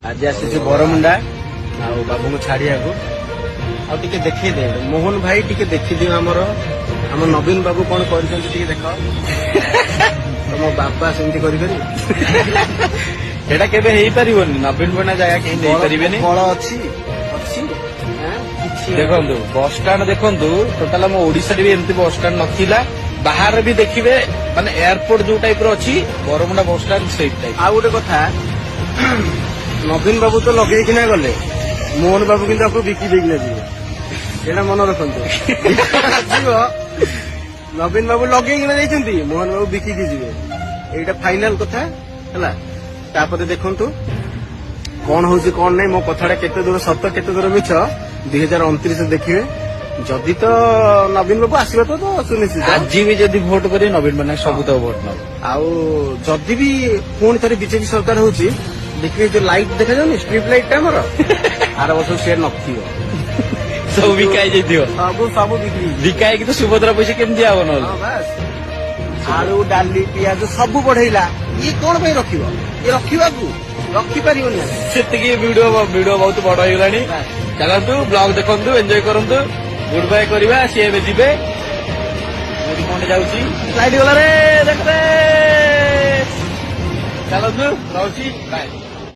आज आसी बरमुंडा बाबू को छाड़िया टे देखी दे मोहन भाई टे देखिदियो आम नवीन बाबू कौन कर देख मो बापा सेमती एटा केबे हेई परिबोनी नवीन बना जागा केही देई परिबेनी बल अच्छी देखंतु बस स्टैंड देखंतु टोटल हम ओडिसा रे भी एमती बस स्टैंड नथिला बाहर भी देखिबे माने एयरपोर्ट जो टाइप रो अछि Bermuda bus stand same type आ गोटे कथा नवीन बाबू तो लगे कि गले मोहन बाबू किंतु आपको बिकी देकिना जीवे एटा मन रखंतु नवीन बाबू लगे जाइछंती मोहन बाबू बिकी जीवे एटा फाइनल कथा हैला तापर देखंतु कौन होची कौन नहीं मो कथाटा केते दूर सत्य केते दूर मिछ 2029 देखिए जदि तो नवीन बाबू आसबा तो सुनिश्चित आज भी जदि भोट करे नवीन बना सब तो भोट न आउ जदि भी पुणी थे बीजेपी सरकार होची देखिए जो लाइट देखा जाउनी स्ट्रीट लाइट टा हमर आर वर्ष से नथियो सब बिकाई जइदियो सब बिक्री बिकाई कि तो सुभद्रा पैसा केमती आव न बस आलू डाली पियाज सब बढ़ेला ये कौन पे रखिबो ये रखिबा को रखी परिबोनी सेतिकी वीडियो बहुत बड़ हो गलानी चलंतु ब्लॉग देखंतु एंजॉय करंतु गुड बाय करबा सी एबे जिबे मोदी कोन जाउची लाइट गला रे देखते चलंतु रहउची बाय।